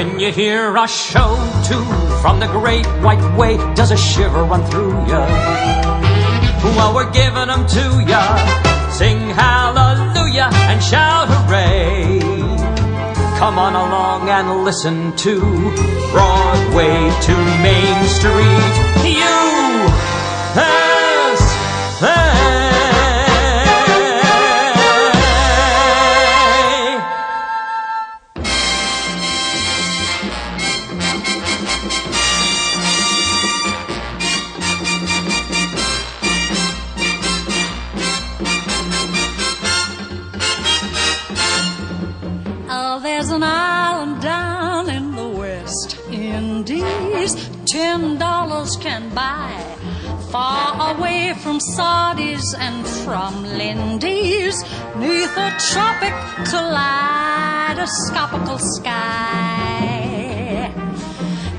When you hear a show tune from the great white way, does a shiver run through ya? Well, we're giving them to ya. Sing hallelujah and shout hooray. Come on along and listen to Broadway to Main Street. USA. There's an island down in the West Indies, $10 can buy, far away from Saudis and from Lindy's, neath a tropic kaleidoscopical sky.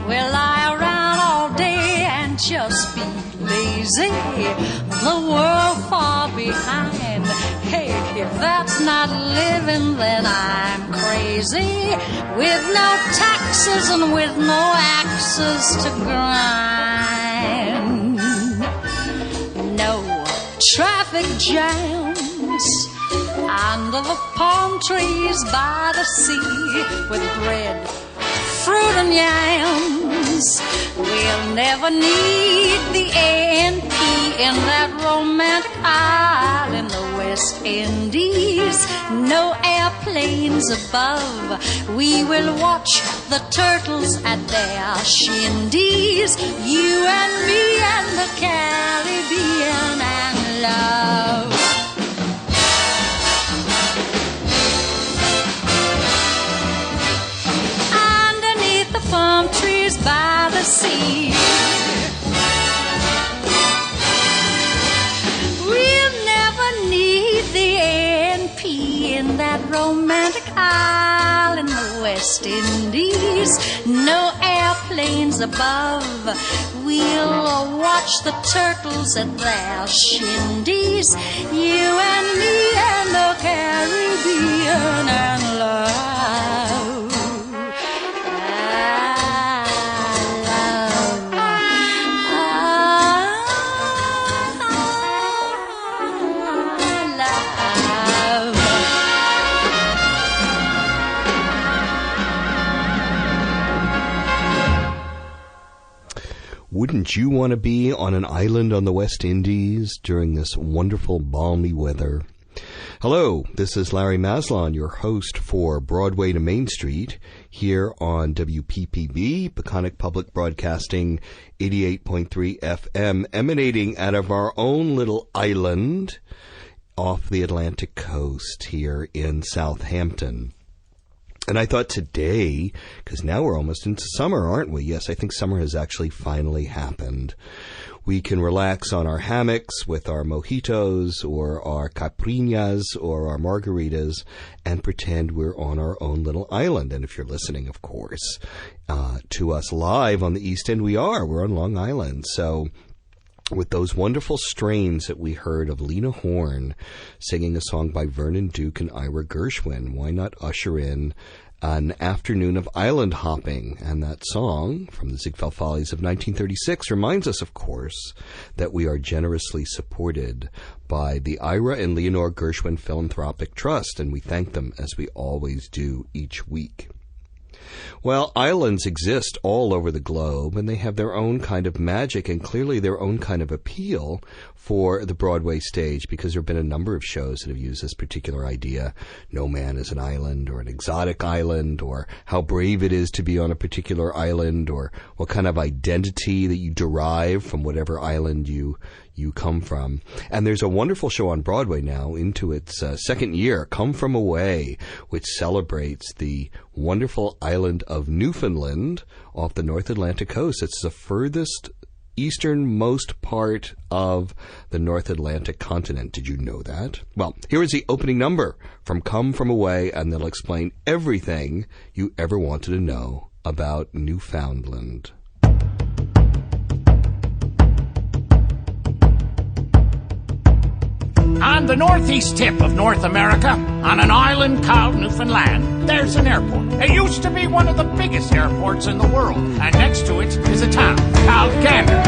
We'll lie around all day and just be lazy, the world far behind. Hey, if that's not living, then I'm crazy, with no taxes and with no axes to grind. No traffic jams under the palm trees by the sea, with bread, fruit and yams. We'll never need the A&P in that romantic isle in the West Indies. No airplanes above. We will watch the turtles at their shindies. You and me and the Caribbean and love. Palm trees by the sea, we'll never need the A&P in that romantic isle in the West Indies. No airplanes above. We'll watch the turtles at their shindies. You and me and the Caribbean and love. Wouldn't you want to be on an island on the West Indies during this wonderful balmy weather? Hello, this is Larry Maslon, your host for Broadway to Main Street, here on WPPB, Peconic Public Broadcasting, 88.3 FM, emanating out of our own little island off the Atlantic coast here in Southampton. And I thought today, because now we're almost into summer, aren't we? Yes, I think summer has actually finally happened. We can relax on our hammocks with our mojitos or our caipirinhas or our margaritas and pretend we're on our own little island. And if you're listening, of course, to us live on the East End, we're on Long Island. So with those wonderful strains that we heard of Lena Horne singing a song by Vernon Duke and Ira Gershwin, why not usher in an afternoon of island hopping? And that song from the Ziegfeld Follies of 1936 reminds us, of course, that we are generously supported by the Ira and Leonore Gershwin Philanthropic Trust, and we thank them as we always do each week. Well, islands exist all over the globe, and they have their own kind of magic and clearly their own kind of appeal for the Broadway stage, because there have been a number of shows that have used this particular idea. No Man is an Island, or an exotic island, or how brave it is to be on a particular island, or what kind of identity that you derive from whatever island you come from. And there's a wonderful show on Broadway now into its second year, Come From Away, which celebrates the wonderful island of Newfoundland off the North Atlantic coast. It's the furthest easternmost part of the North Atlantic continent. Did you know that? Well, here is the opening number from Come From Away, and they'll explain everything you ever wanted to know about Newfoundland. On the northeast tip of North America, on an island called Newfoundland, there's an airport. It used to be one of the biggest airports in the world, and next to it is a town called Gander.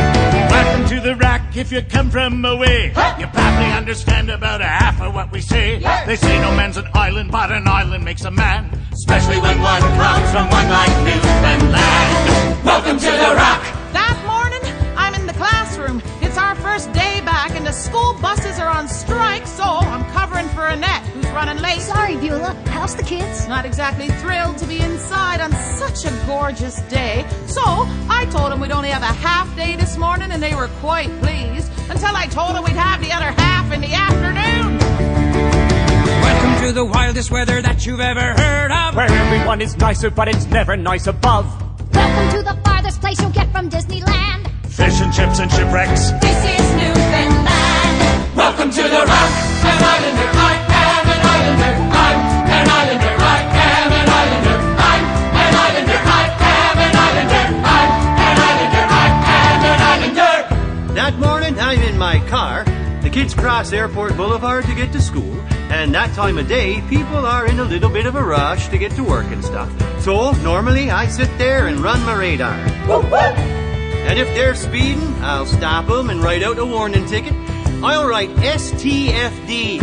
Welcome to the Rock if you come from away. You probably understand about a half of what we say. They say no man's an island, but an island makes a man, especially when one comes from one like Newfoundland. Welcome to the Rock. That morning, I'm in the classroom. It's our first day back, and the school buses are on strike, so I'm covering for Annette, who's running late. Sorry, Beulah. How's the kids? Not exactly thrilled to be inside on such a gorgeous day. So I told them we'd only have a half day this morning, and they were quite pleased, until I told them we'd have the other half in the afternoon. Welcome to the wildest weather that you've ever heard of, where everyone is nicer, but it's never nice above. Welcome to the farthest place you'll get from Disneyland. Fish and chips and shipwrecks. This is Newfoundland. Welcome to the Rock. An islander, I am an islander. I'm an islander, I am an islander. I'm an islander, I am an islander. I'm an islander, I am an islander. That morning, I'm in my car. The kids cross Airport Boulevard to get to school, and that time of day, people are in a little bit of a rush to get to work and stuff. So, normally, I sit there and run my radar. And if they're speeding, I'll stop them and write out a warning ticket. I'll write STFD.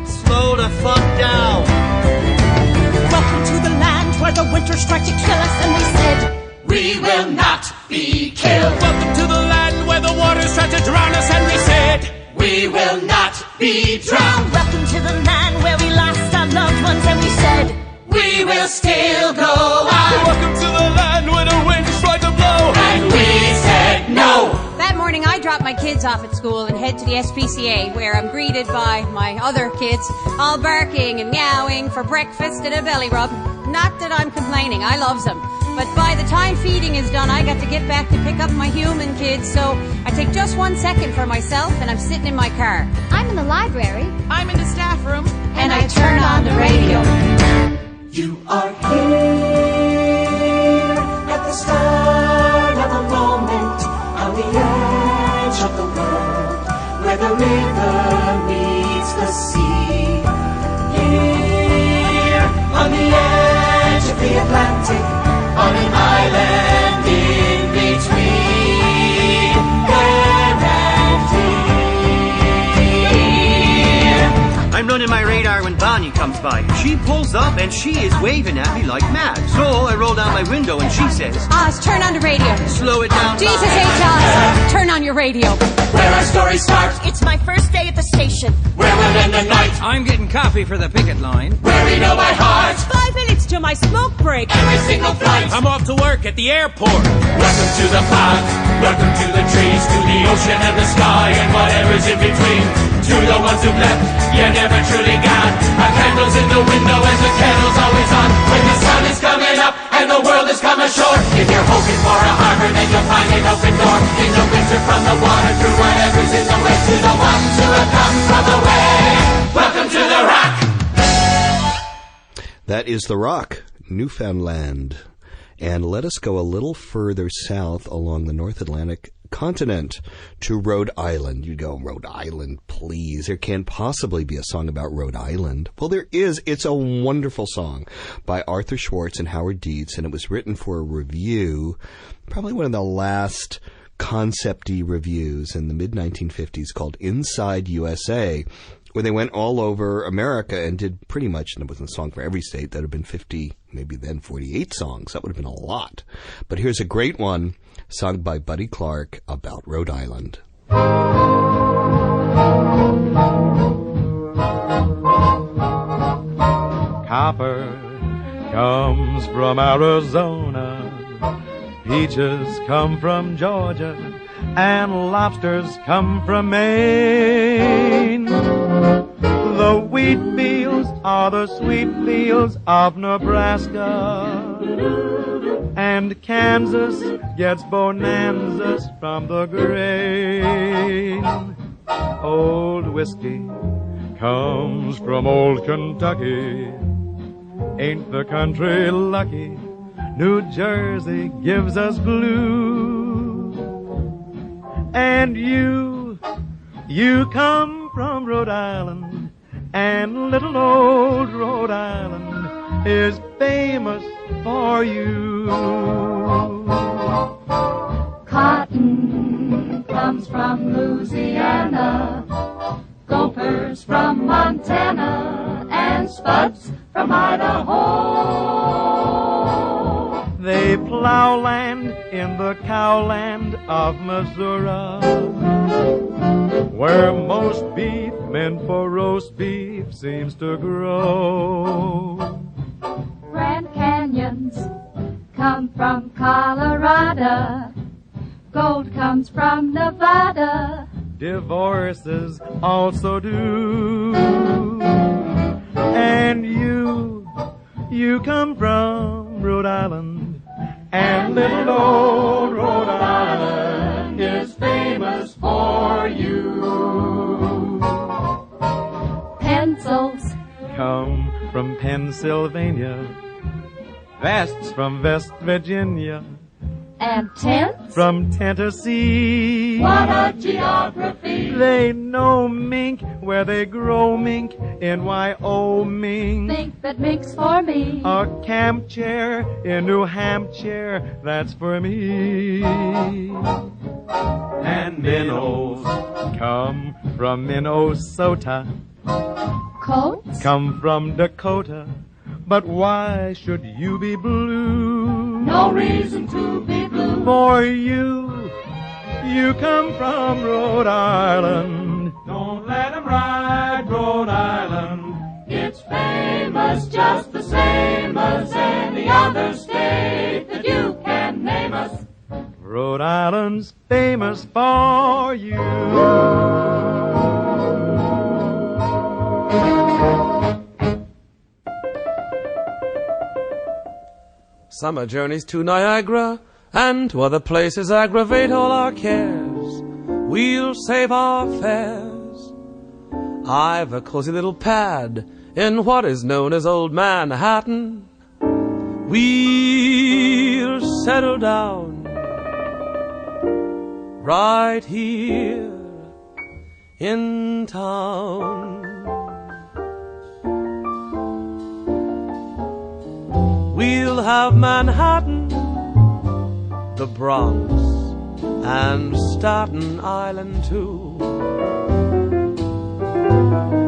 Slow the fuck down. Welcome to the land where the winter's tried to kill us, and we said, We will not be killed. Welcome to the land where the waters tried to drown us, and we said, We will not be drowned. welcome to the land where we lost our loved ones, and we said, We will still go on. welcome to the land where the winds tried to blow. And we said no. That morning I drop my kids off at school and head to the SPCA, where I'm greeted by my other kids, all barking and meowing for breakfast and a belly rub. Not that I'm complaining, I loves them. But by the time feeding is done, I got to get back to pick up my human kids, so I take just 1 second for myself, and I'm sitting in my car. I'm in the library. I'm in the staff room, And I turn on the radio. You are here at the start of a moment, on the edge of the world, where the river meets the sea. Here on the edge of the Atlantic, on an island in between there and here. I'm running my radar when Bonnie comes by. She pulls up and she is waving at me like mad. So I roll down my window and she says, Oz, turn on the radio. Slow it down. Jesus H. Oz, turn on your radio. Where our stories start, it's my first day at the station. where we'll end the night, I'm getting coffee for the picket line. where we know by heart 5 minutes to my smoke break. every single flight. I'm off to work at the airport. Welcome to the pod, welcome to the trees, to the ocean and the sky and whatever's in between. To the ones who've left, you're never truly gone. Our candles in the window and the candle's always on. When the sun is coming up and the world is coming ashore, if you're hoping for a harbor, then you'll find an open door. In the winter, from the water, through whatever's in the way, to the ones who have come from away. Welcome to the Rock. That is The Rock, Newfoundland. And let us go a little further south along the North Atlantic continent to Rhode Island. You go, Rhode Island, please. There can't possibly be a song about Rhode Island. Well, there is. It's a wonderful song by Arthur Schwartz and Howard Dietz, and it was written for a review, probably one of the last concept-y reviews in the mid-1950s, called Inside USA, where they went all over America and did pretty much, and it wasn't a song for every state, that would have been 50, maybe then 48 songs. That would have been a lot. But here's a great one sung by Buddy Clark about Rhode Island. Copper comes from Arizona, peaches come from Georgia, and lobsters come from Maine. The wheat fields are the sweet fields of Nebraska, and Kansas gets bonanzas from the grain. Old whiskey comes from old Kentucky. Ain't the country lucky? New Jersey gives us blue. And you come come from Rhode Island, and little old Rhode Island is famous for you. Cotton comes from Louisiana, gophers from Montana, and spuds from Idaho. They plow land in the cowland of Missouri, where most beef meant for roast beef seems to grow. Grand Canyons come from Colorado, gold comes from Nevada, Divorces also do. And you come from Rhode Island, and little old Rhode Island is famous for you. pencils Come from Pennsylvania, vests from West Virginia, and tents. from Tennessee. What a geography! They know mink where they grow mink in Wyoming. Think that mink's for me. A camp chair in New Hampshire, that's for me. And minnows come from Minnesota, Coats come from Dakota. But why should you be blue? no reason to be blue. For you come from Rhode Island. Don't let 'em ride Rhode Island. It's famous just the same as any other state that you can name us. Rhode Island's famous for you. Summer journeys to Niagara and to other places aggravate all our cares. We'll save our fares. I've a cozy little pad in what is known as Old Manhattan. We'll settle down right here in town. We'll have Manhattan, the Bronx, and Staten Island too.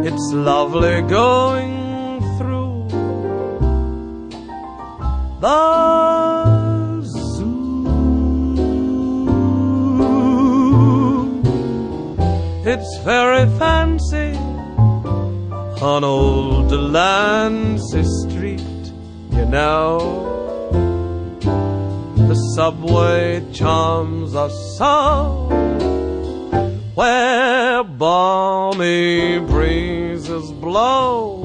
It's lovely going through the zoo. It's very fancy on old Delancey Street. You know, the subway charms us so, where balmy breezes blow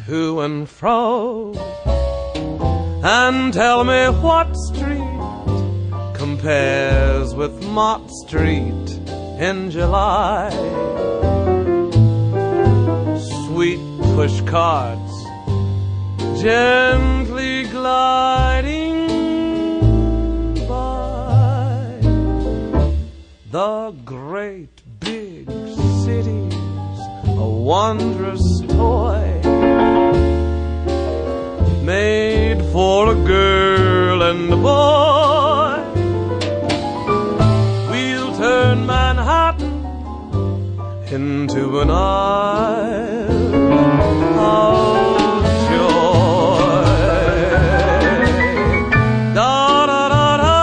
to and fro. And tell me what street compares with Mott Street in July. Sweet push carts gently gliding by, the great big cities, a wondrous toy made for a girl and a boy. We'll turn Manhattan into an isle of joy. Da da da da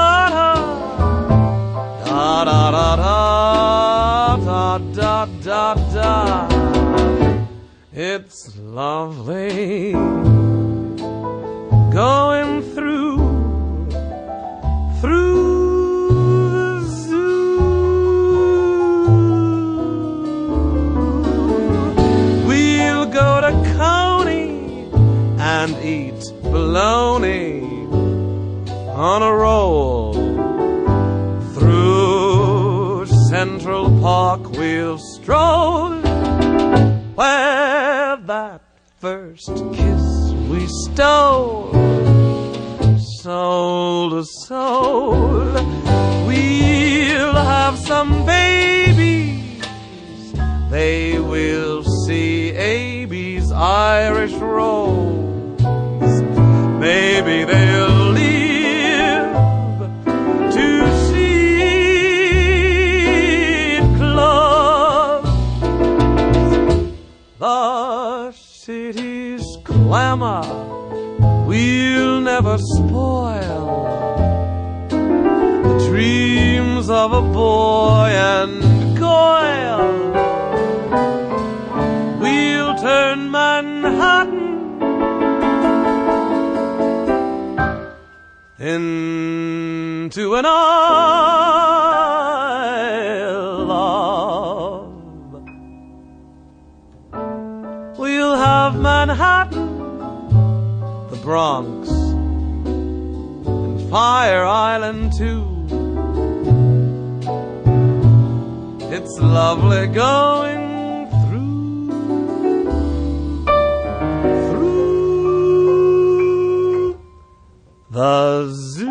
da da da da da da da. It's lovely going through the zoo. We'll go to Coney and eat bologna on a roll. Through Central Park we'll stroll, where that first kiss we stole, soul to soul. We'll have some babies they will see A.B.'s Irish Rose. Maybe they'll live to see it close. The city's glamour we'll never spoil. The dreams of a boy and girl. We'll turn Manhattan into an isle of. We'll have Manhattan, the Bronx, and Fire Island too. It's lovely going through the zoo.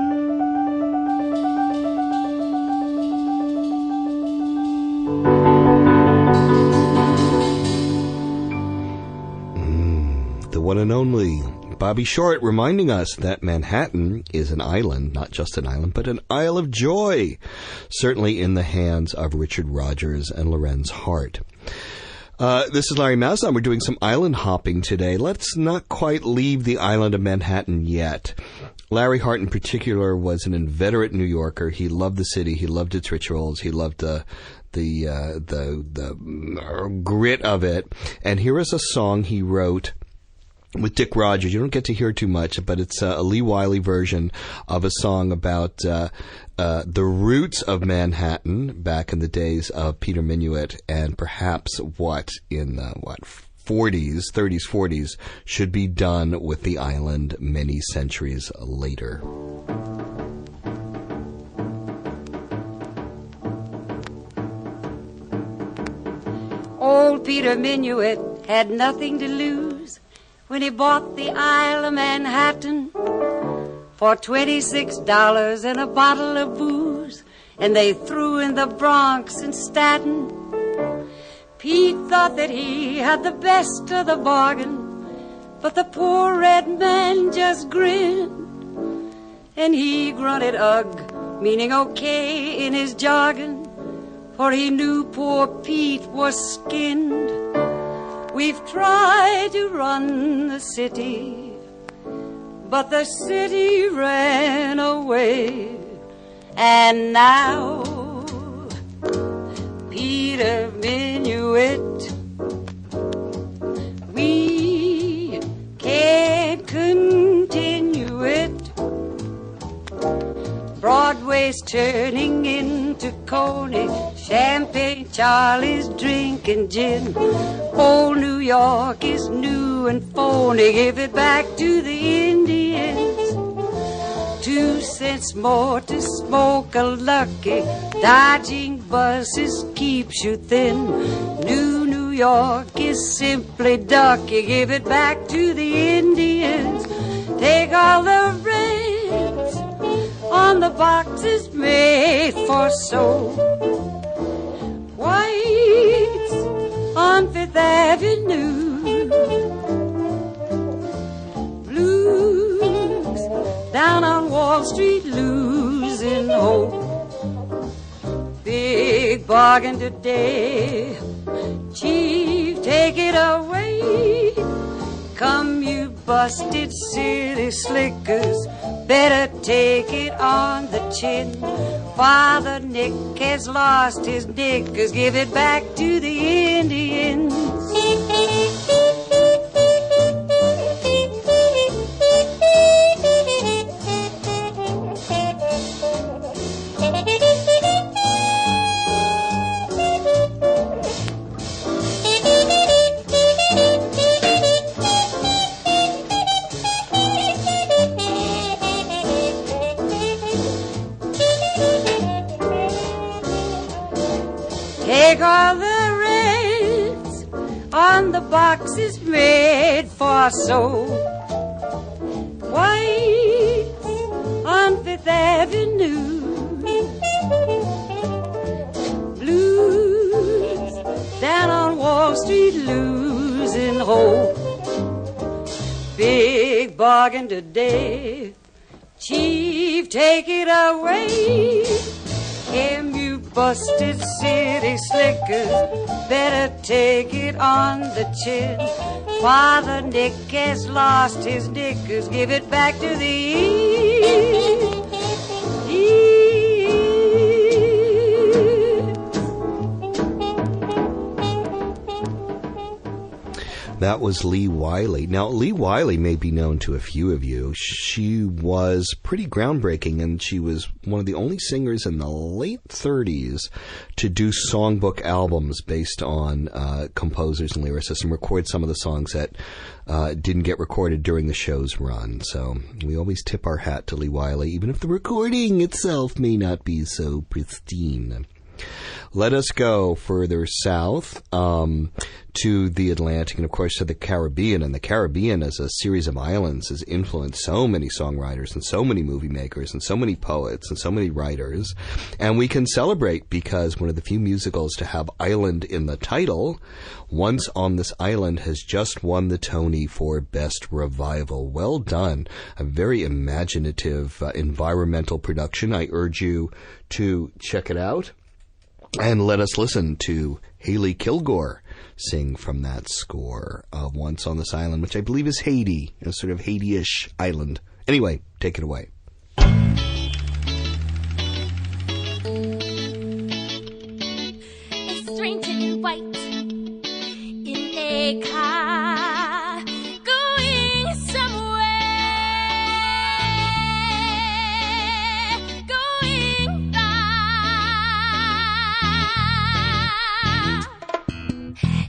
The one and only Bobby Short reminding us that Manhattan is an island, not just an island, but an Isle of Joy, certainly in the hands of Richard Rodgers and Lorenz Hart. This is Larry Maslon. We're doing some island hopping today. Let's not quite leave the island of Manhattan yet. Larry Hart in particular was an inveterate New Yorker. He loved the city. He loved its rituals. He loved the grit of it. And here is a song he wrote with Dick Rodgers. You don't get to hear too much, but it's a Lee Wiley version of a song about the roots of Manhattan back in the days of Peter Minuit, and perhaps what in the 30s, should be done with the island many centuries later. Old Peter Minuit had nothing to lose when he bought the Isle of Manhattan for $26 and a bottle of booze, and they threw in the Bronx and Staten. Pete thought that he had the best of the bargain, but the poor red man just grinned, and he grunted ugh, meaning okay in his jargon, for he knew poor Pete was skinned. We've tried to run the city, but the city ran away. And now Peter Minuit, we can't continue it. Broadway's turning into Coney, Champagne Charlie's drinking gin. Old New York is new and phony, give it back to the Indians. 2 cents more to smoke a lucky, dodging buses keeps you thin. New York is simply ducky, give it back to the Indians. Take all the rents on the boxes made for soul. Whites on Fifth Avenue, blues down on Wall Street, losing hope. Big bargain today, Chief, take it away. Come, you busted city slickers, better take it on the chin. Father Nick has lost his knickers, give it back to the Indians. Take all the reds on the boxes made for soul. Whites on Fifth Avenue, blues down on Wall Street losing hope. Big bargain today, Chief, take it away. Him, you busted city slickers, better take it on the chin. Father Nick has lost his knickers, give it back to the East. That was Lee Wiley. Now, Lee Wiley may be known to a few of you. She was pretty groundbreaking, and she was one of the only singers in the late 30s to do songbook albums based on composers and lyricists and record some of the songs that didn't get recorded during the show's run. So we always tip our hat to Lee Wiley, even if the recording itself may not be so pristine. Let us go further south to the Atlantic and, of course, to the Caribbean. And the Caribbean, as a series of islands, has influenced so many songwriters and so many movie makers and so many poets and so many writers. And we can celebrate because one of the few musicals to have island in the title, Once on This Island, has just won the Tony for Best Revival. Well done. A very imaginative environmental production. I urge you to check it out. And let us listen to Haley Kilgore sing from that score of Once on This Island, which I believe is Haiti, a sort of Haiti-ish island. Anyway, take it away. A stranger in white in a car going somewhere, going far.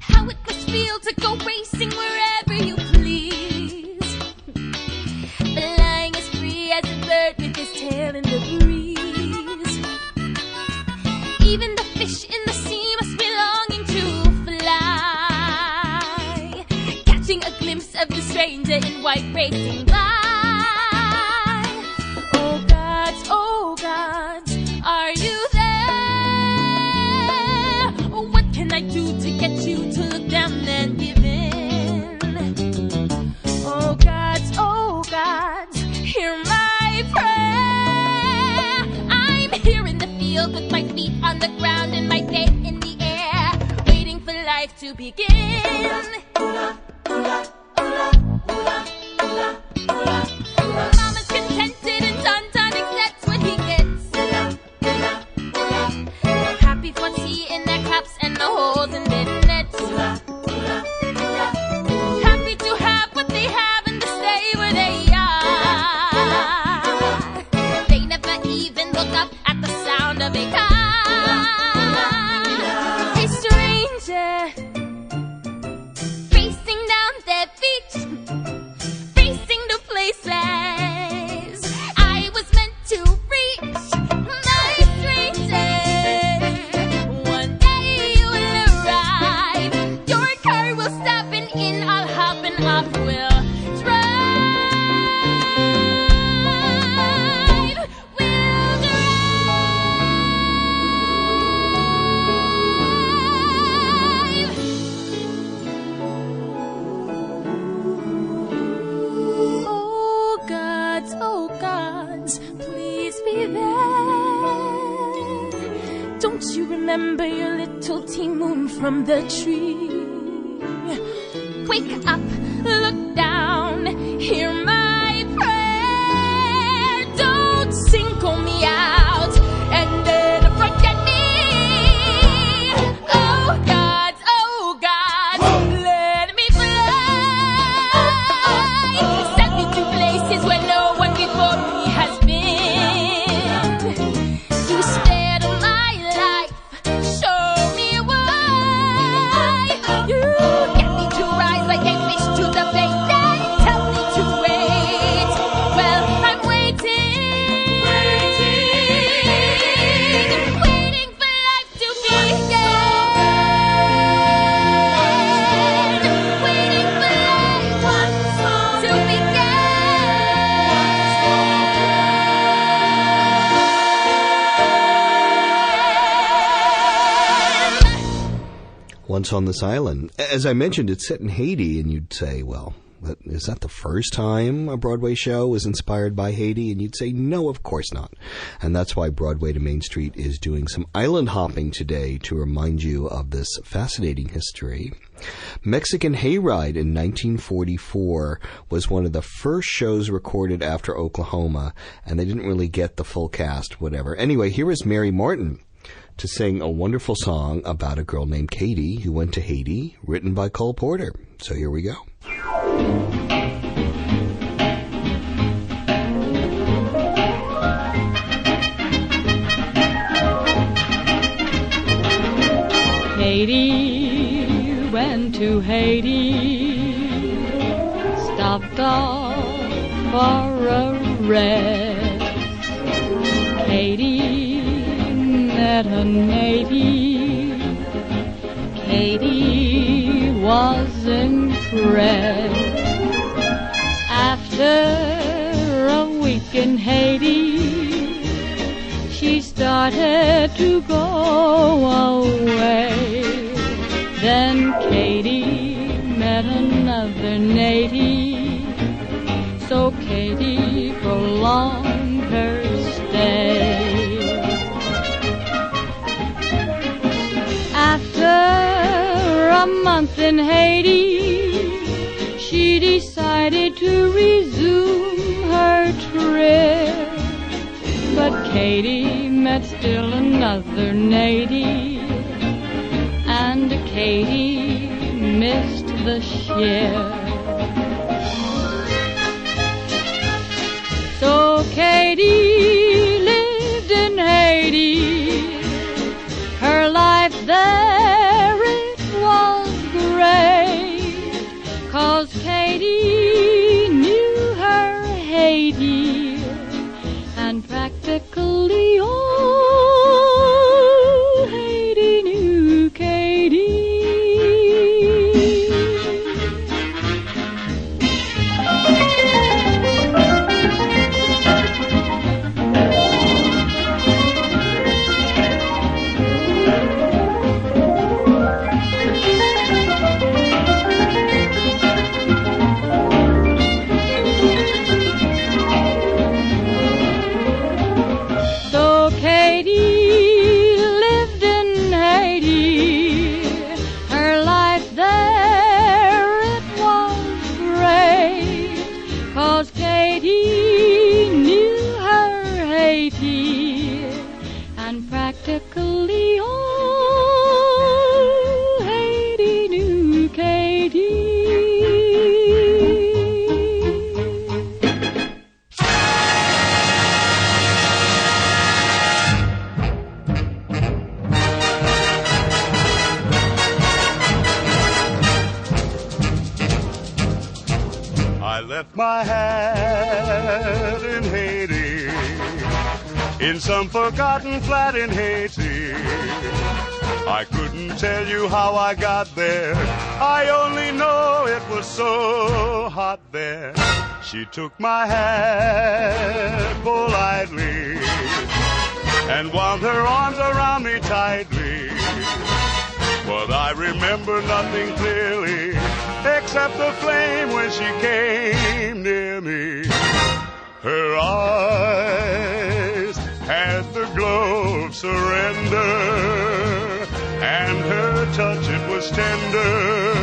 How it must feel to go racing wherever you please, flying as free as a bird with his tail in the breeze. Even the fish in the sea must be longing to fly, catching a glimpse of the stranger in white racing by. Oh gods, are you there? What can I do to get you to look down and give in? Oh gods, hear my prayer. I'm here in the field with my feet on the ground and my faith in the air, waiting for life to begin. Mama's contented and Tontonic, that's what he gets. Happy for tea in their cups and the holes in their nets. Happy to have what they have and to stay where they are. They never even look up at the sound of a car. A stranger racing down their beach, racing to places I was meant to reach. My stranger, one day you will arrive. Your car will stop and in I'll hop and off we'll drive. We'll drive. Oh gods, please be there. Don't you remember your little tea moon from the tree? Wake up, look down, hear my prayer. Don't single me out and then forget me. Oh gods, let me fly. Send me to places where no one before me has been. You spared my life, show me why. You get me to rise like a fish to the face. Once on This Island. As I mentioned, it's set in Haiti, and you'd say, well, is that the first time a Broadway show was inspired by Haiti? And you'd say, no, of course not. And that's why Broadway to Main Street is doing some island hopping today to remind you of this fascinating history. Mexican Hayride in 1944 was one of the first shows recorded after Oklahoma, and they didn't really get the full cast, whatever. Anyway, here is Mary Martin to sing a wonderful song about a girl named Katie who went to Haiti, written by Cole Porter. So here we go. Katie went to Haiti, stopped off for a rest. Katie met a native. Katie was impressed. After a week in Haiti, she started to go away. Then Katie met another native, so Katie prolonged her stay. After a month in Haiti, she decided to resume her trip. But Katie met still another native, and Katie missed the ship. So Katie lived in Haiti. Her life there, it was great, 'cause Katie knew her Haiti, and practically all Haiti knew Katie. Practically all Haiti knew Katie. I left my hat in Haiti, in some forgotten flat in Haiti. I couldn't tell you how I got there, I only know it was so hot there. She took my hat politely and wound her arms around me tightly. But I remember nothing clearly except the flame when she came near me. Her eyes had the glow of surrender, and her touch, it was tender.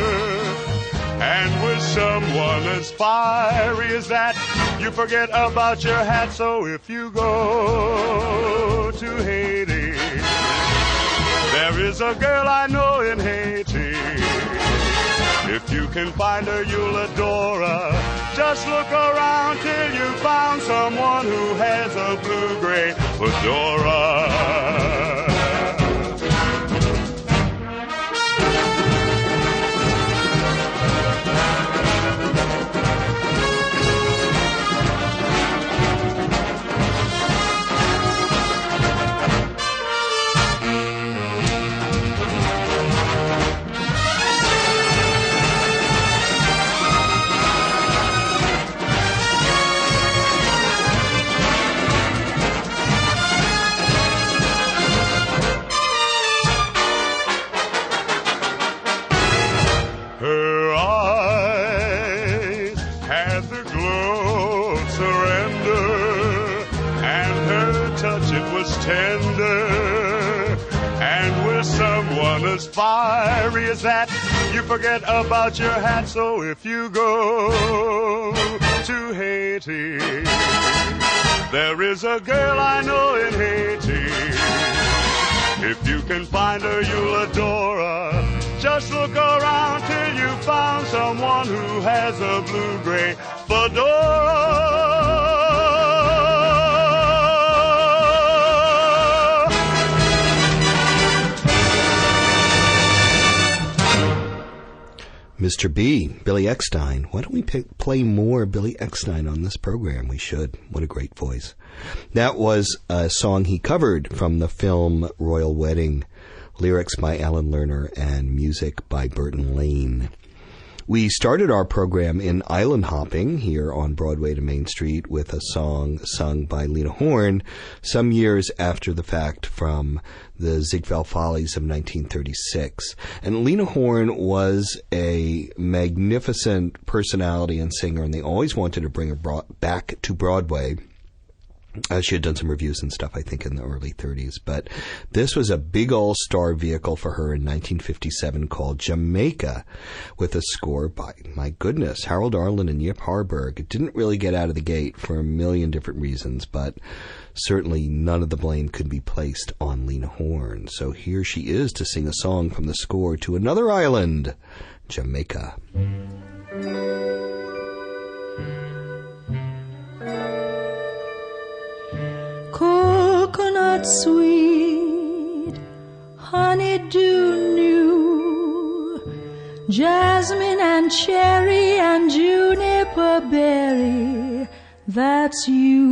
And with someone as fiery as that, you forget about your hat. So if you go to Haiti, there is a girl I know in Haiti. If you can find her, you'll adore her. Just look around till you found someone who has a blue-gray fedora. tender, and with someone as fiery as that, you forget about your hat. So if you go to Haiti, there is a girl I know in Haiti. If you can find her, you'll adore her. Just look around till you found someone who has a blue-gray fedora. Mr. B, Billy Eckstine. Why don't we play more Billy Eckstine on this program? We should. What a great voice. That was a song he covered from the film Royal Wedding. Lyrics by Alan Lerner and music by Burton Lane. We started our program in island hopping here on Broadway to Main Street with a song sung by Lena Horne some years after the fact from the Ziegfeld Follies of 1936. And Lena Horne was a magnificent personality and singer, and they always wanted to bring her back to Broadway. She had done some reviews and stuff, I think, in the early 30s. But this was a big all-star vehicle for her in 1957 called Jamaica, with a score by, my goodness, Harold Arlen and Yip Harburg. It didn't really get out of the gate for a million different reasons, but certainly none of the blame could be placed on Lena Horne. So here she is to sing a song from the score to another island, Jamaica. Coconut sweet, honeydew new, jasmine and cherry and juniper berry, that's you.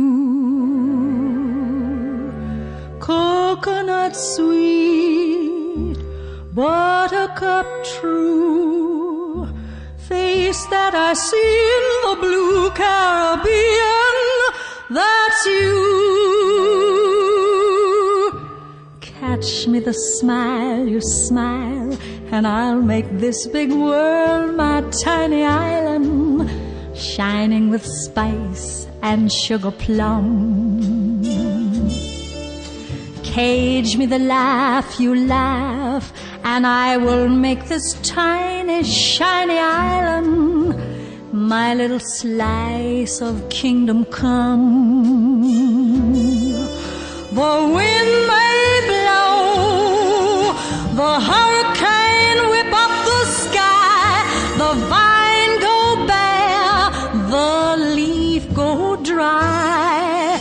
Coconut sweet, buttercup true, face that I see in the blue Caribbean, that's you. Catch me the smile you smile, and I'll make this big world my tiny island, shining with spice and sugar plum. Cage me the laugh you laugh, and I will make this tiny shiny island my little slice of kingdom come. The wind may blow, the hurricane whip up the sky, the vine go bare, the leaf go dry,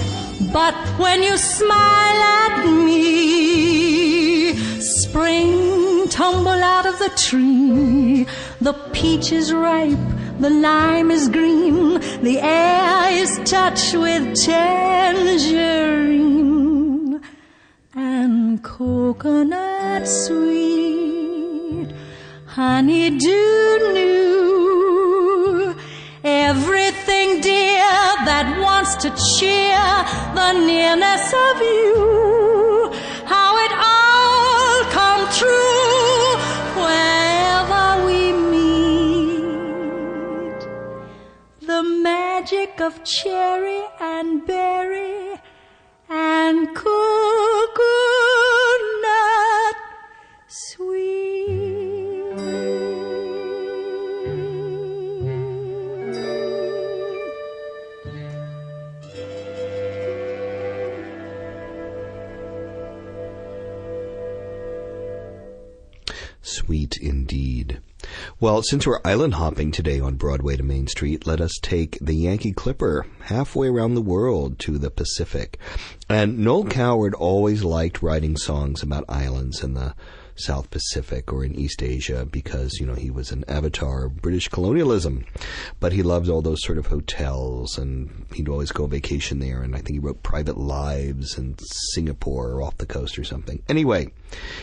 but when you smile at me, spring tumble out of the tree, the peach is ripe, the lime is green, the air is touched with tangerine and coconut sweet, honeydew new, everything dear that wants to cheer the nearness of you, how it all come true wherever we meet. The magic of cherry and berry and coconut sweet. Sweet indeed. Well, since we're island hopping today on Broadway to Main Street, let us take the Yankee Clipper halfway around the world to the Pacific. And Noel Coward always liked writing songs about islands in the South Pacific or in East Asia because, you know, he was an avatar of British colonialism. But he loved all those sort of hotels, and he'd always go vacation there. And I think he wrote Private Lives in Singapore or off the coast or something. Anyway,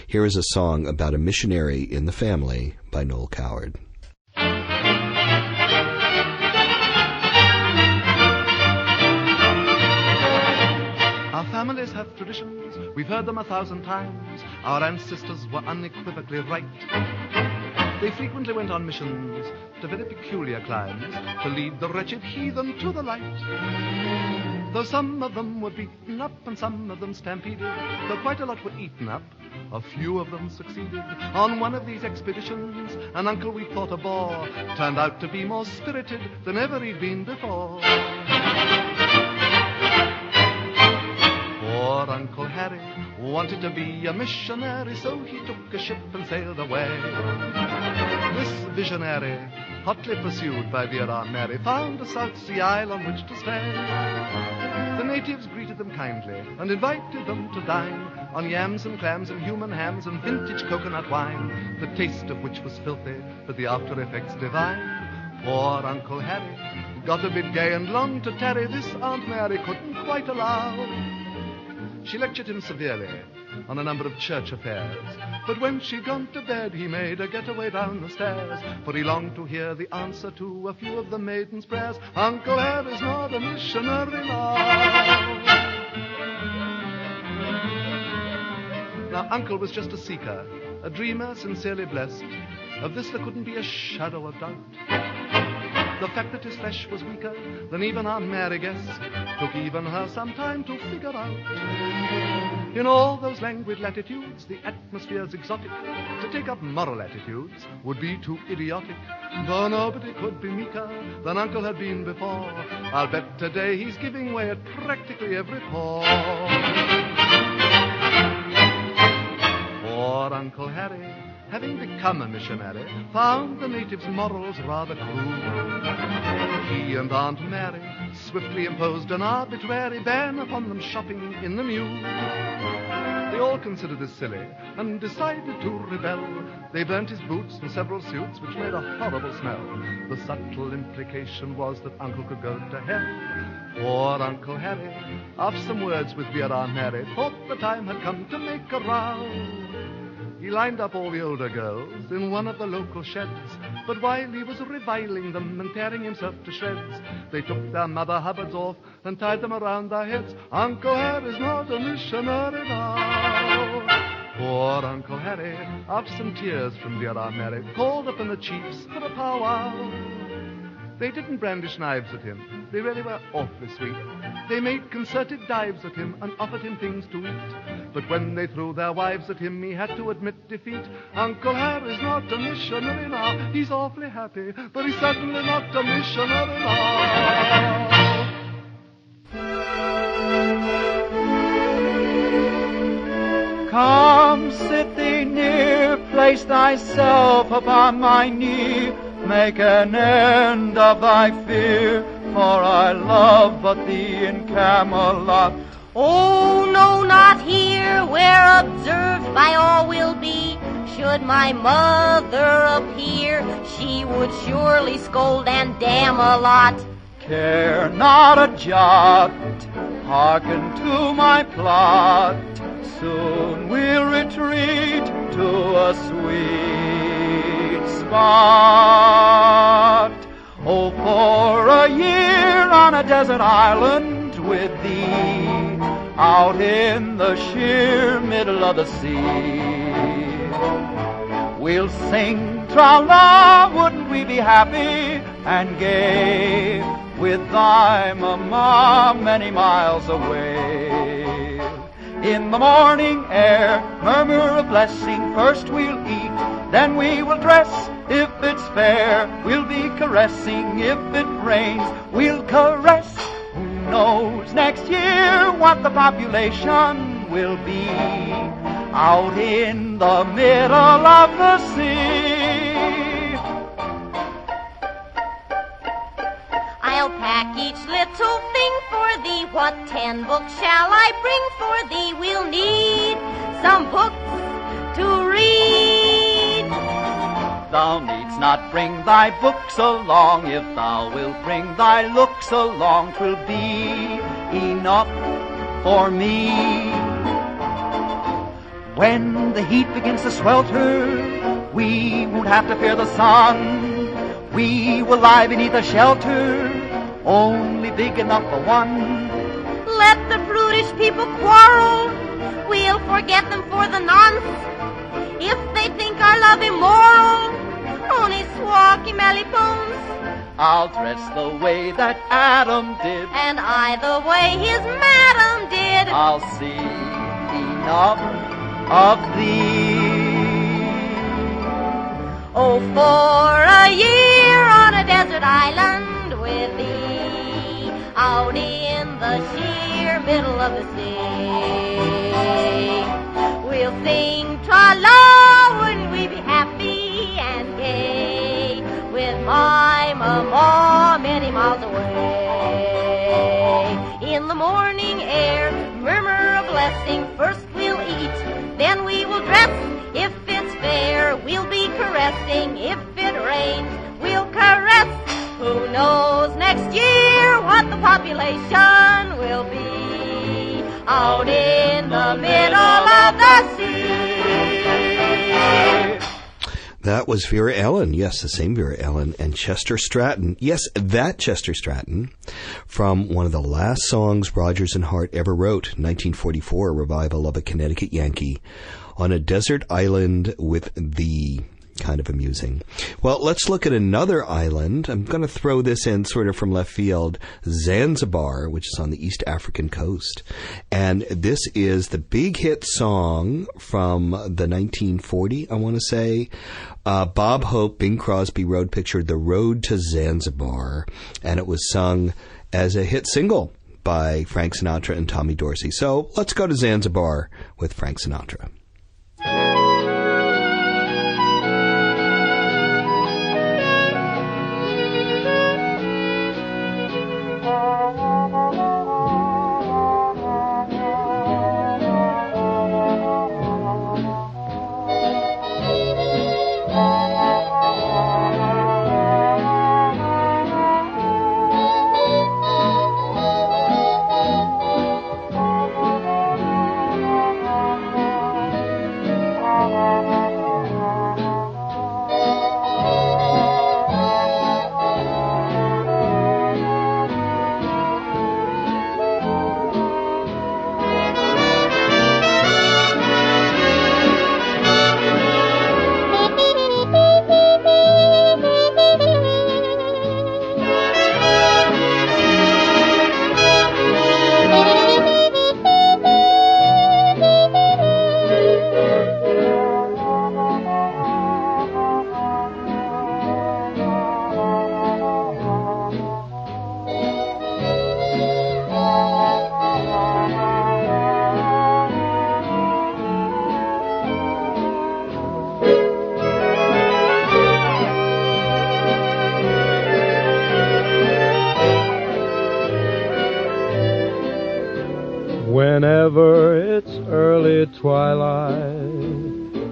here is a song about a missionary in the family by Noel Coward. Our families have traditions, we've heard them 1,000 times. Our ancestors were unequivocally right. They frequently went on missions to very peculiar climes to lead the wretched heathen to the light. Though some of them were beaten up and some of them stampeded, though quite a lot were eaten up, a few of them succeeded. On one of these expeditions, an uncle we thought a bore turned out to be more spirited than ever he'd been before. Poor Uncle Harry wanted to be a missionary, so he took a ship and sailed away. This visionary, hotly pursued by dear Aunt Mary, found a South Sea isle on which to stay. The natives greeted them kindly and invited them to dine on yams and clams and human hams and vintage coconut wine, the taste of which was filthy, but the after effects divine. Poor Uncle Harry got a bit gay and longed to tarry. This Aunt Mary couldn't quite allow. She lectured him severely on a number of church affairs, but when she'd gone to bed he made her getaway down the stairs, for he longed to hear the answer to a few of the maiden's prayers. Uncle Harry's not a missionary now. Now, Uncle was just a seeker, a dreamer sincerely blessed. Of this there couldn't be a shadow of doubt. The fact that his flesh was weaker than even Aunt Mary guessed took even her some time to figure out. In all those languid latitudes, the atmosphere's exotic. To take up moral attitudes would be too idiotic. Though nobody could be meeker than Uncle had been before, I'll bet today he's giving way at practically every pore. Poor Uncle Harry, having become a missionary, found the natives' morals rather cruel. He and Aunt Mary swiftly imposed an arbitrary ban upon them shopping in the mule. They all considered this silly and decided to rebel. They burnt his boots and several suits, which made a horrible smell. The subtle implication was that Uncle could go to hell. Poor Uncle Harry, after some words with dear Aunt Mary, thought the time had come to make a row. He lined up all the older girls in one of the local sheds, but while he was reviling them and tearing himself to shreds, they took their Mother Hubbards off and tied them around their heads. Uncle Harry's not a missionary now. Poor Uncle Harry, after some tears from dear Aunt Mary, called upon the chiefs for a powwow. They didn't brandish knives at him. They really were awfully sweet. They made concerted dives at him and offered him things to eat. But when they threw their wives at him, he had to admit defeat. Uncle Harry's not a missionary now. He's awfully happy, but he's certainly not a missionary now. Come, sit thee near, place thyself upon my knee. Make an end of thy fear, for I love but thee in Camelot. Oh, no, not here, where observed by all will be. Should my mother appear, she would surely scold and damn a lot. Care not a jot, hearken to my plot. Soon we'll retreat to a sweet spot. Oh, for a year on a desert island with thee, out in the sheer middle of the sea. We'll sing tra-la, wouldn't we be happy and gay, with thy mamma many miles away. In the morning air, murmur a blessing, first we'll eat, then we will dress. If it's fair, we'll be caressing. If it rains, we'll caress. Who knows next year what the population will be out in the middle of the sea? I'll pack each little thing for thee. What 10 books shall I bring for thee? We'll need some books to read. Thou needst not bring thy books along. If thou wilt bring thy looks along, 'twill be enough for me. When the heat begins to swelter, we won't have to fear the sun. We will lie beneath a shelter, only big enough for one. Let the brutish people quarrel, we'll forget them for the nonce. If they think our love immoral, only squawky mellypones, I'll dress the way that Adam did, and I the way his madam did. I'll see enough of thee. Oh, for a year on a desert island with thee, out in the sheer middle of the sea. We'll sing tra-la, wouldn't we be happy and gay, with my mama many miles away. In the morning air, murmur a blessing, first we'll eat, then we will dress. If it's fair, we'll be caressing. If it rains, we'll caress. Who knows next year what the population will be out in the middle of the sea. That was Vera Ellen. Yes, the same Vera Ellen. And Chester Stratton. Yes, that Chester Stratton, from one of the last songs Rodgers and Hart ever wrote, 1944, revival of a Connecticut Yankee, On a Desert Island with Thee. Kind of amusing. Well, let's look at another island. I'm going to throw this in sort of from left field. Zanzibar, which is on the East African coast. And this is the big hit song from the 1940, I want to say. Bob Hope, Bing Crosby road picture, The Road to Zanzibar. And it was sung as a hit single by Frank Sinatra and Tommy Dorsey. So let's go to Zanzibar with Frank Sinatra. Whenever it's early twilight,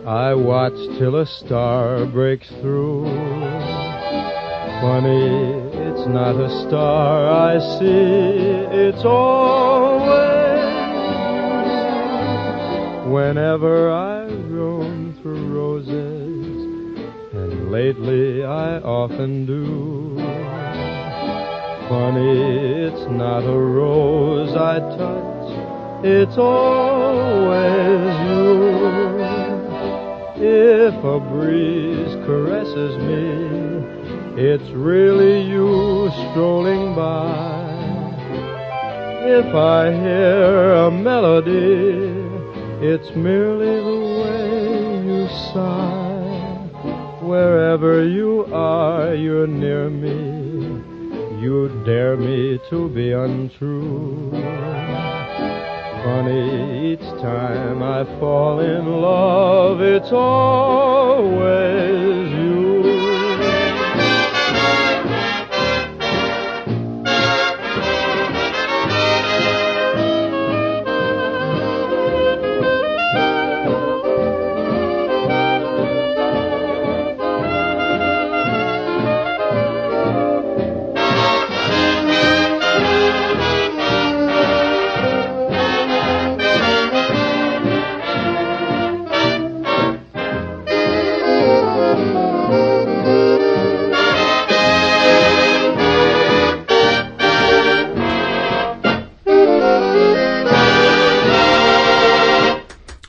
I watch till a star breaks through. Funny, it's not a star I see, it's always you. Whenever I roam through roses, and lately I often do. Funny, it's not a rose I touch, it's always you. If a breeze caresses me, it's really you strolling by. If I hear a melody, it's merely the way you sigh. Wherever you are, you're near me. You dare me to be untrue. Funny, each time I fall in love, it's always you.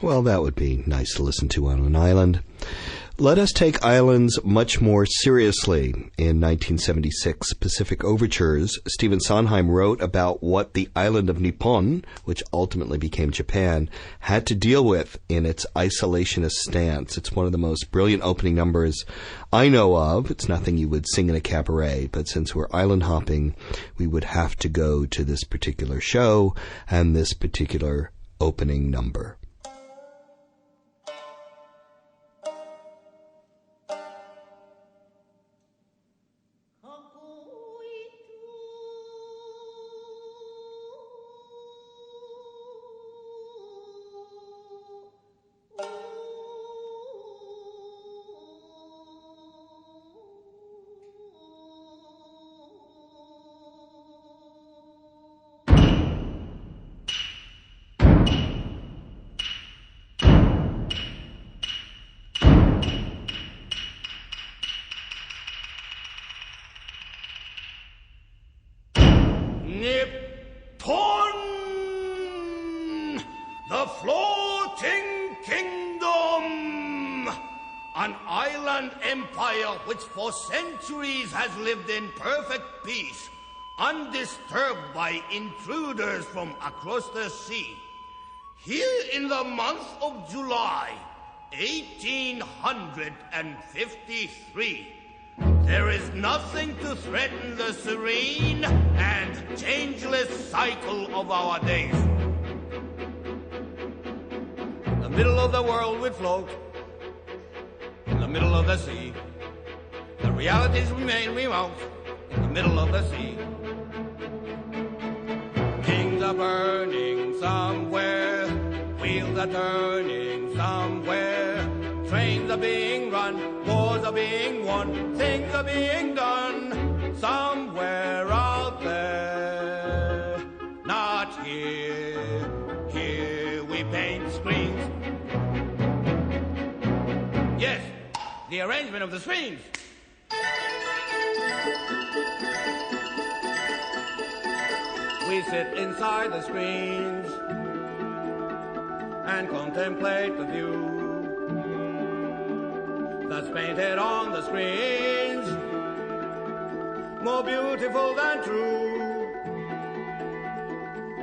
Well, that would be nice to listen to on an island. Let us take islands much more seriously. In 1976, Pacific Overtures, Stephen Sondheim wrote about what the island of Nippon, which ultimately became Japan, had to deal with in its isolationist stance. It's one of the most brilliant opening numbers I know of. It's nothing you would sing in a cabaret, but since we're island hopping, we would have to go to this particular show and this particular opening number. Nippon, the floating kingdom, an island empire which for centuries has lived in perfect peace, undisturbed by intruders from across the sea. Here in the month of July, 1853, there is nothing to threaten the serene and changeless cycle of our days. In the middle of the world we float, in the middle of the sea. The realities remain remote, in the middle of the sea. Kings are burning somewhere, wheels are turning somewhere. Trains are being run, wars are being won, things are being done somewhere out there. Not here, here we paint screens. Yes, the arrangement of the screens. We sit inside the screens and contemplate the view that's painted on the screens, more beautiful than true.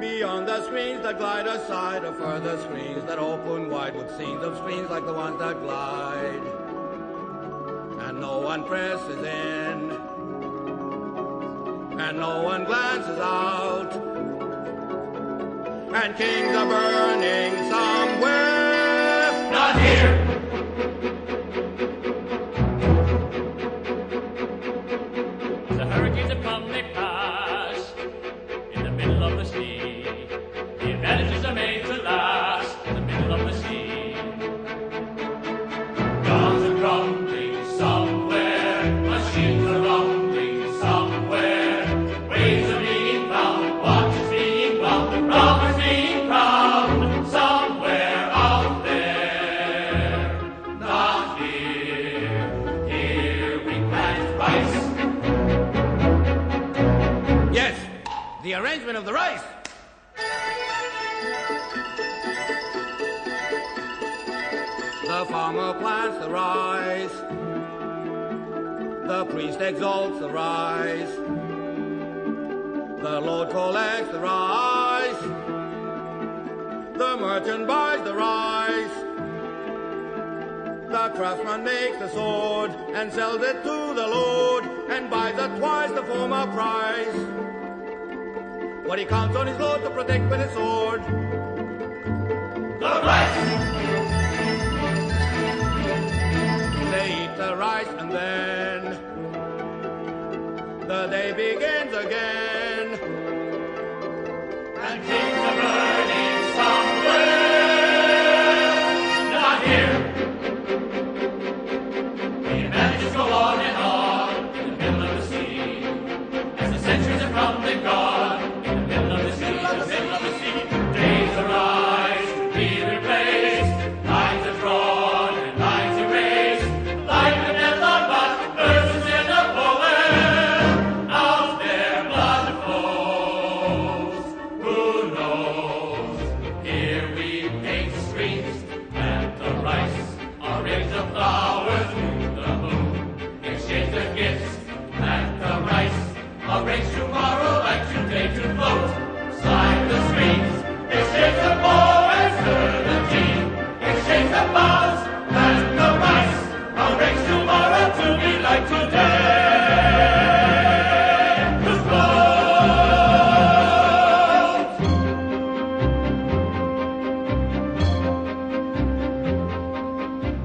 Beyond the screens that glide aside are further screens that open wide with scenes of screens like the ones that glide. And no one presses in, and no one glances out, and kings are burning somewhere. Not here! Of the rice. The farmer plants the rice, the priest exalts the rice, the Lord collects the rice, the merchant buys the rice, the craftsman makes the sword and sells it to the Lord and buys at twice the former price. What he counts on his load to protect with his sword. The rice! They eat the rice and then the day begins again. And kings are burning somewhere, not here. The advantages go on and on in the middle of the sea, as the centuries have come and gone. Days arise to be replaced, lines are drawn and lines erased, like the death of us, verses in a poem, out there blood flows, who knows? tomorrow like today to float. Slide the streets, exchange the bow and stir the tea. Exchange the buzz and the rice. I'll race tomorrow to be like today. To float.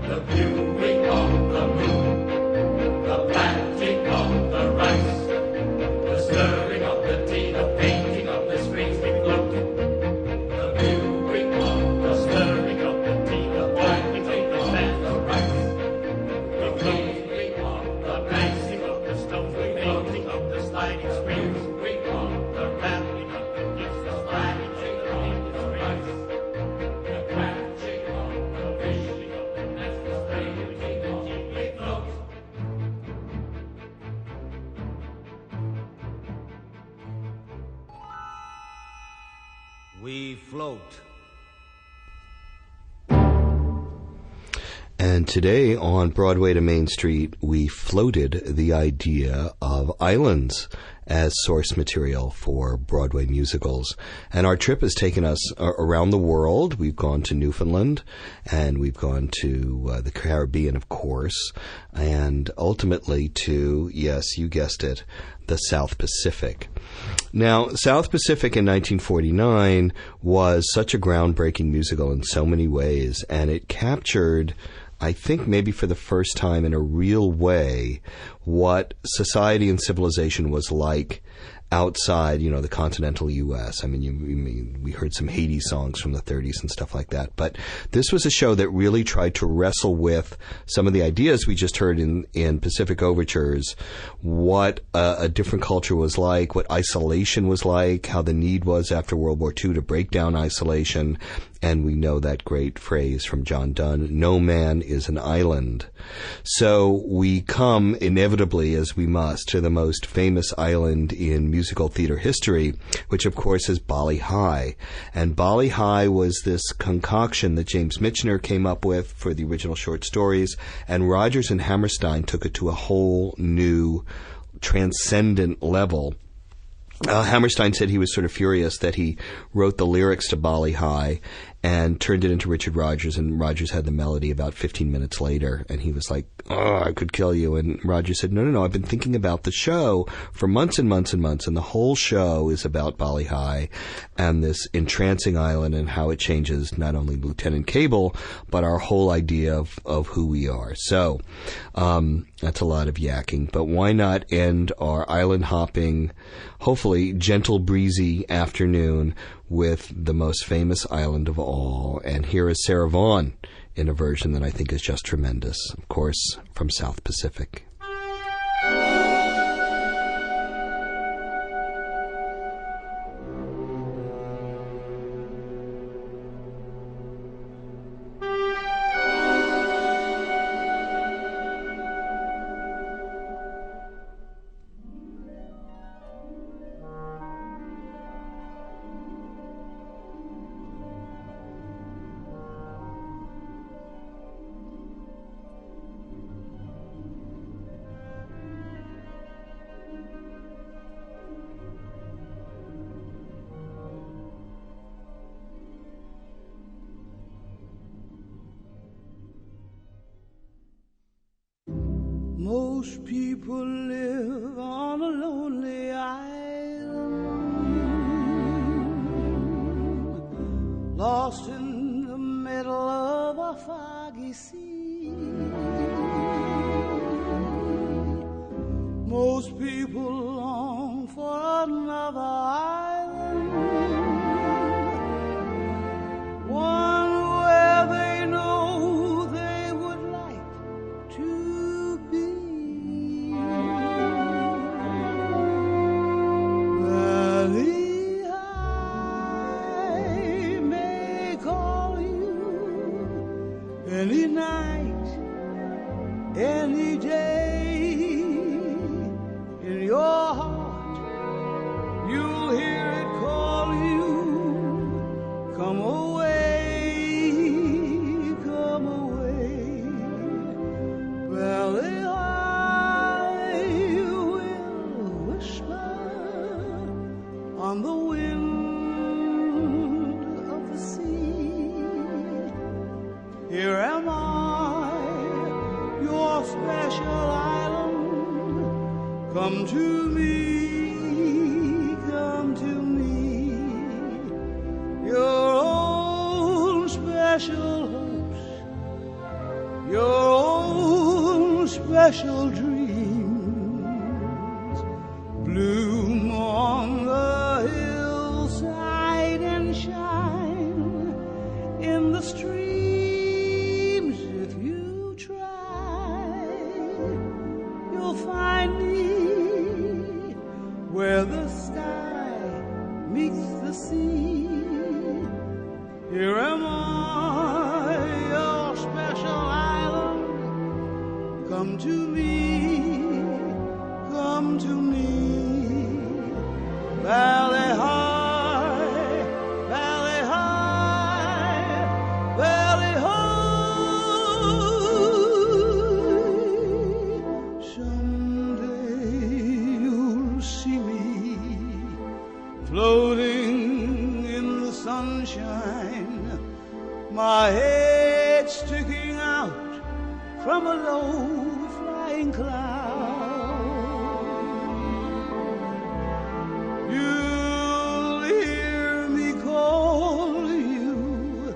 The viewing of the moon, the planting of the rice, the stirring of the tea, the painting of the streets we float. The viewing of the stirring of the tea, the planting of the sand, the rice, the cleaning of the placing of the stones, the painting of the sliding springs, we of the rattling of the gifts, the sliding of the rice, the catching of the fishing of the nets, the painting of the tea, we float. We float. And today on Broadway to Main Street, we floated the idea of islands as source material for Broadway musicals. And our trip has taken us around the world. We've gone to Newfoundland, and we've gone to the Caribbean, of course, and ultimately to, yes, you guessed it, the South Pacific. Now, South Pacific in 1949 was such a groundbreaking musical in so many ways, and it captured, I think maybe for the first time in a real way, what society and civilization was like outside, you know, the continental U.S. I mean, we heard some Haiti songs from the 30s and stuff like that. But this was a show that really tried to wrestle with some of the ideas we just heard in Pacific Overtures, what a different culture was like, what isolation was like, how the need was after World War II to break down isolation. And we know that great phrase from John Donne, no man is an island. So we come inevitably, as we must, to the most famous island in musical theater history, which of course is Bali High. And Bali High was this concoction that James Michener came up with for the original short stories, and Rodgers and Hammerstein took it to a whole new transcendent level. Hammerstein said he was sort of furious that he wrote the lyrics to Bali High and turned it into Richard Rodgers, and Rodgers had the melody about 15 minutes later, and he was like, oh, I could kill you. And Rodgers said, no, I've been thinking about the show for months and months and months, and the whole show is about Bali High and this entrancing island and how it changes not only Lieutenant Cable, but our whole idea of who we are. So that's a lot of yakking, but why not end our island hopping, hopefully gentle, breezy afternoon with the most famous island of all. And here is Sarah Vaughan in a version that I think is just tremendous, of course, from South Pacific. Most people live on a lonely island, lost in the middle of a foggy sea. Most people long for another island, one where they know they would like to be. Valley High may call you any night, any day, in your on the wind of the sea. Here am I, your special island. Come to me, come to me. Your own special hopes, your own special dreams bloom on the hillside and shine in the streams. If you try, you'll find me where the sky meets the sea. Here am I, your special island. Come to me, come to me. Valley high, valley high, valley high. Someday you'll see me floating in the sunshine, my head sticking out from a low flying cloud. You'll hear me call you,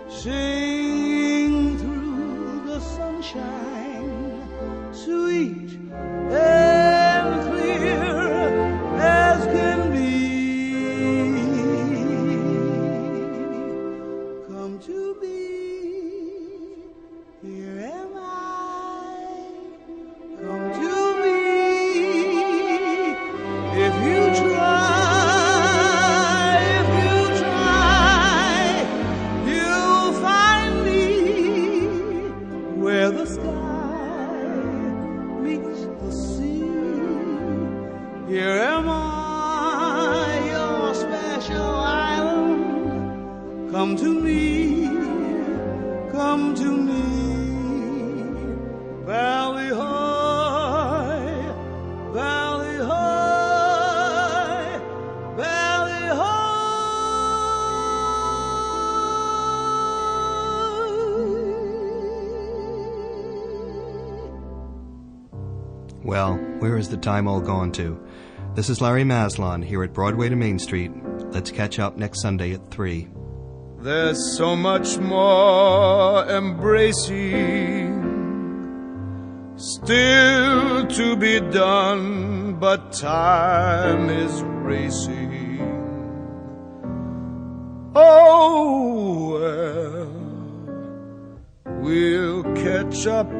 singing through the sunshine, sweet and clear as can be. Come to me, here am I. Come to me, if you try, you'll find me where the sky meets the sea. Here am I, your special island. Come to me, come to me. Valley high, valley high, valley high. Well, where is the time all gone to? This is Larry Maslon here at Broadway to Main Street. Let's catch up next Sunday at 3. There's so much more embracing still to be done, but time is racing. Oh, well, we'll catch up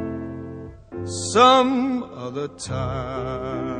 some other time.